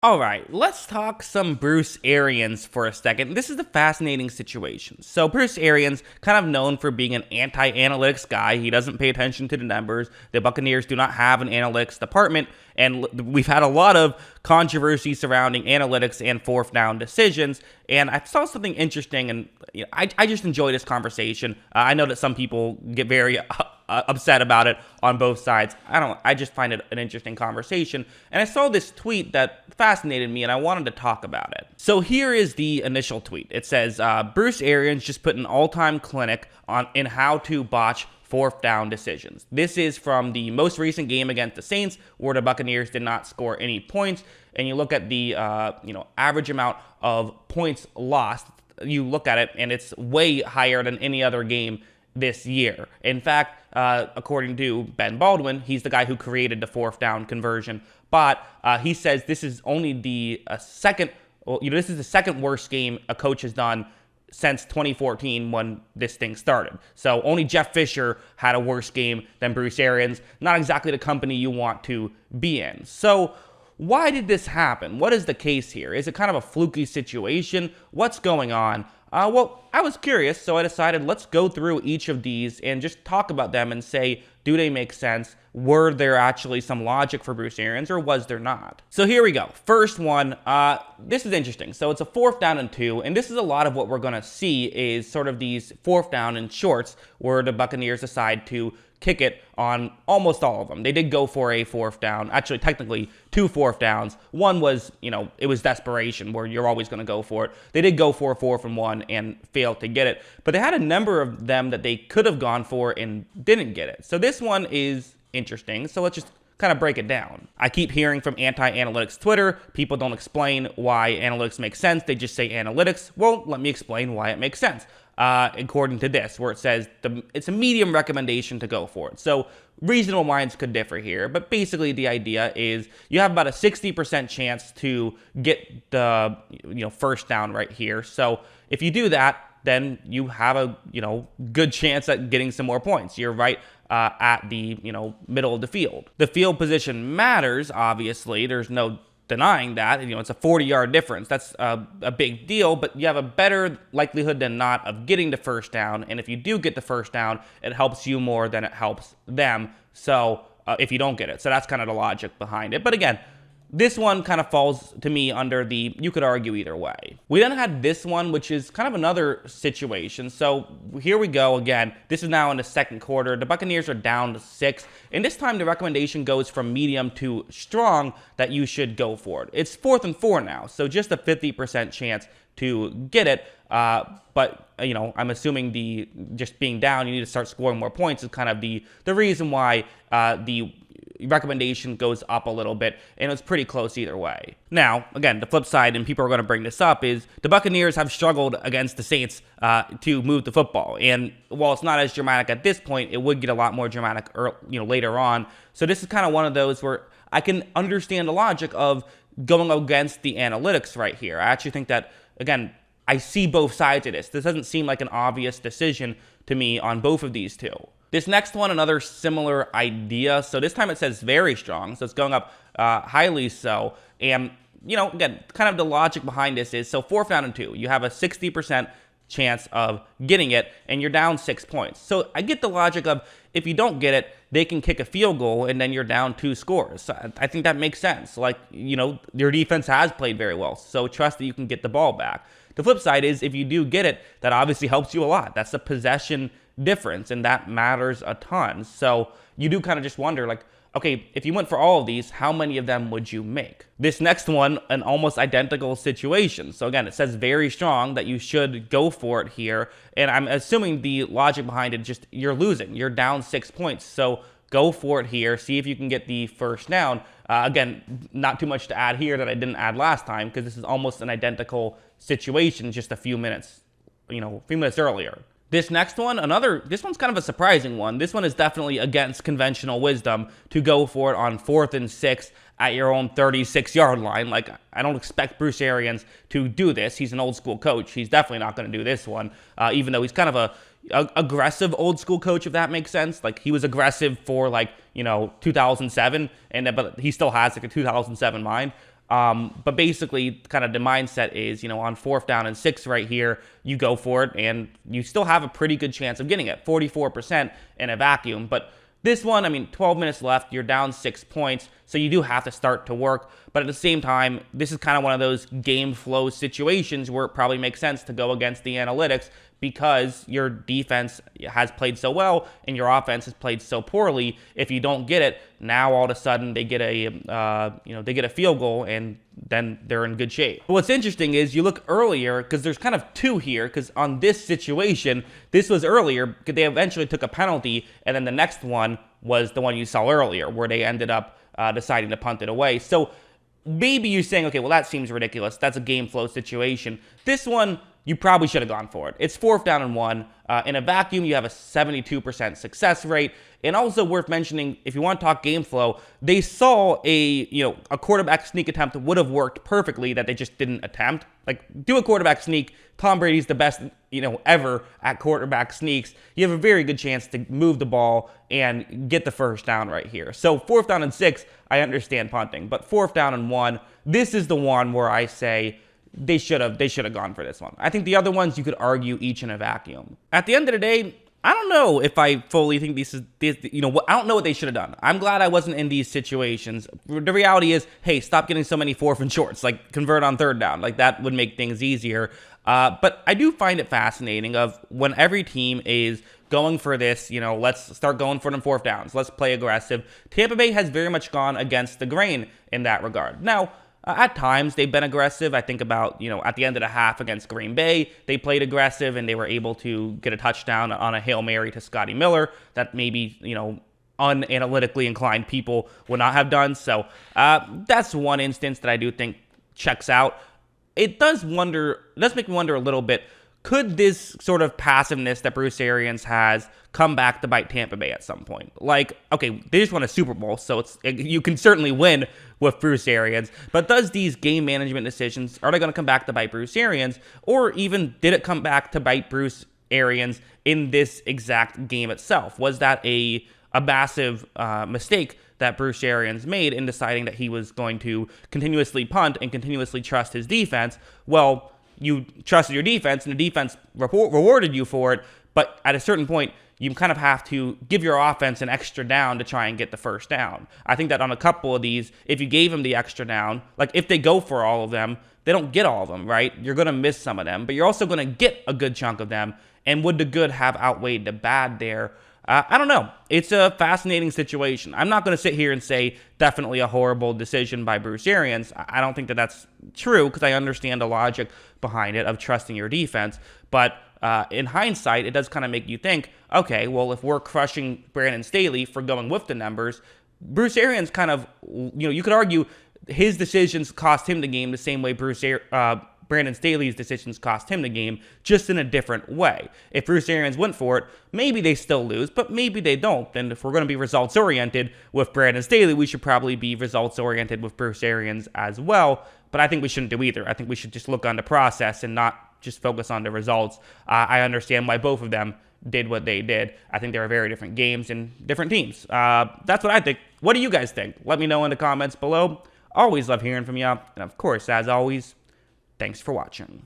All right, let's talk some Bruce Arians for a second. This is a fascinating situation. So Bruce Arians, kind of known for being an anti-analytics guy. He doesn't pay attention to the numbers. The Buccaneers do not have an analytics department, and we've had a lot of controversy surrounding analytics and fourth down decisions. And I saw something interesting, and I just enjoy this conversation. I know that some people get very upset about it on both sides. I just find it an interesting conversation. And I saw this tweet that fascinated me and I wanted to talk about it. So here is the initial tweet. It says, Bruce Arians just put an all-time clinic in how to botch fourth down decisions. This is from the most recent game against the Saints, where the Buccaneers did not score any points. And you look at the average amount of points lost. You look at it, and it's way higher than any other game this year. In fact, according to Ben Baldwin, he's the guy who created the fourth down conversion, but he says this is only the second. Well, this is the second worst game a coach has done since 2014 when this thing started. So only Jeff Fisher had a worse game than Bruce Arians. Not exactly the company you want to be in. So why did this happen? What is the case here? Is it kind of a fluky situation? What's going on? Well, I was curious, so I decided let's go through each of these and just talk about them and say, do they make sense? Were there actually some logic for Bruce Arians, or was there not? So here we go. First one, this is interesting. So it's a fourth down and 2, and this is a lot of what we're going to see is sort of these fourth down and shorts where the Buccaneers decide to kick it on almost all of them. They did go for a fourth down, actually technically 2 fourth downs. One was, it was desperation where you're always going to go for it. They did go for a 4th and 1 and failed to get it, but they had a number of them that they could have gone for and didn't get it. So this one is interesting. So let's just kind of break it down. I keep hearing from anti-analytics Twitter, people don't explain why analytics makes sense. They just say analytics. Well, let me explain why it makes sense. According to this, where it says it's a medium recommendation to go for it. So reasonable minds could differ here, but basically the idea is you have about a 60% chance to get the first down right here. So if you do that, then you have a good chance at getting some more points. You're right at the middle of the field. The field position matters, obviously. There's no denying that. It's a 40-yard difference. That's a big deal, but you have a better likelihood than not of getting the first down. And if you do get the first down, it helps you more than it helps them. So if you don't get it. So that's kind of the logic behind it. But again, this one kind of falls to me under the, you could argue either way. We then had this one, which is kind of another situation. So here we go again. This is now in the second quarter. The Buccaneers are down to 6. And this time the recommendation goes from medium to strong that you should go for it. It's 4th and 4 now. So just a 50% chance to get it. But I'm assuming the just being down, you need to start scoring more points is kind of the reason why the recommendation goes up a little bit, and it's pretty close either way. Now, again, the flip side, and people are going to bring this up, is the Buccaneers have struggled against the Saints to move the football. And while it's not as dramatic at this point, it would get a lot more dramatic later on. So this is kind of one of those where I can understand the logic of going against the analytics right here. I actually think that, again, I see both sides of this. This doesn't seem like an obvious decision to me on both of these two. This next one, another similar idea. So this time it says very strong. So it's going up highly so. And, again, kind of the logic behind this is, so 4th down and 2, you have a 60% chance of getting it, and you're down 6 points. So I get the logic of if you don't get it, they can kick a field goal, and then you're down 2 scores. So I think that makes sense. Like, your defense has played very well, so trust that you can get the ball back. The flip side is if you do get it, that obviously helps you a lot. That's the possession difference, and that matters a ton. So you do kind of just wonder, like, okay, if you went for all of these, how many of them would you make? This next one, an almost identical situation. So again, it says very strong that you should go for it here. And I'm assuming the logic behind it, just you're losing. You're down 6 points. So go for it here. See if you can get the first down. Again, not too much to add here that I didn't add last time, because this is almost an identical situation just a few minutes earlier. This next one, this one's kind of a surprising one. This one is definitely against conventional wisdom to go for it on 4th and 6 at your own 36-yard line. Like, I don't expect Bruce Arians to do this. He's an old school coach. He's definitely not going to do this one, even though he's kind of a aggressive old school coach, if that makes sense. Like, he was aggressive for 2007, but he still has like a 2007 mind. But basically, kind of the mindset is, on 4th down and 6 right here, you go for it, and you still have a pretty good chance of getting it, 44% in a vacuum. But this one, 12 minutes left, you're down 6 points, so you do have to start to work. But at the same time, this is kind of one of those game flow situations where it probably makes sense to go against the analytics because your defense has played so well and your offense has played so poorly. If you don't get it, now all of a sudden they get a field goal and then they're in good shape. But what's interesting is you look earlier, because there's kind of two here, because on this situation, this was earlier, because they eventually took a penalty, and then the next one was the one you saw earlier, where they ended up deciding to punt it away. So maybe you're saying, okay, well, that seems ridiculous. That's a game flow situation. This one, you probably should have gone for it. It's 4th down and 1. In a vacuum, you have a 72% success rate. And also worth mentioning, if you want to talk game flow, they saw a quarterback sneak attempt would have worked perfectly that they just didn't attempt. Like, do a quarterback sneak. Tom Brady's the best, ever at quarterback sneaks. You have a very good chance to move the ball and get the 1st down right here. So 4th down and 6, I understand punting. But 4th down and 1, this is the one where I say they should have gone for this one. I think the other ones you could argue each in a vacuum. At the end of the day, I don't know if I fully think I don't know what they should have done. I'm glad I wasn't in these situations. The reality is, hey, stop getting so many 4th and shorts. Like, convert on 3rd down. Like, that would make things easier. But I do find it fascinating of when every team is going for this, let's start going for them 4th downs. Let's play aggressive. Tampa Bay has very much gone against the grain in that regard. Now, at times, they've been aggressive. I think about, at the end of the half against Green Bay, they played aggressive and they were able to get a touchdown on a Hail Mary to Scotty Miller that maybe, unanalytically inclined people would not have done. So that's one instance that I do think checks out. It does make me wonder a little bit, could this sort of passiveness that Bruce Arians has come back to bite Tampa Bay at some point? Like, okay, they just won a Super Bowl, so you can certainly win with Bruce Arians, but does these game management decisions, are they going to come back to bite Bruce Arians, or even did it come back to bite Bruce Arians in this exact game itself? Was that a massive mistake that Bruce Arians made in deciding that he was going to continuously punt and continuously trust his defense? Well, you trusted your defense, and the defense rewarded you for it, but at a certain point, you kind of have to give your offense an extra down to try and get the 1st down. I think that on a couple of these, if you gave them the extra down, like if they go for all of them, they don't get all of them, right? You're going to miss some of them, but you're also going to get a good chunk of them, and would the good have outweighed the bad there? I don't know. It's a fascinating situation. I'm not going to sit here and say definitely a horrible decision by Bruce Arians. I don't think that that's true because I understand the logic behind it of trusting your defense. But in hindsight, it does kind of make you think, okay, well, if we're crushing Brandon Staley for going with the numbers, Bruce Arians kind of, you could argue his decisions cost him the game the same way Brandon Staley's decisions cost him the game, just in a different way. If Bruce Arians went for it, maybe they still lose, but maybe they don't. And if we're going to be results-oriented with Brandon Staley, we should probably be results-oriented with Bruce Arians as well. But I think we shouldn't do either. I think we should just look on the process and not just focus on the results. I understand why both of them did what they did. I think they were very different games and different teams. That's what I think. What do you guys think? Let me know in the comments below. Always love hearing from you. And of course, as always, thanks for watching.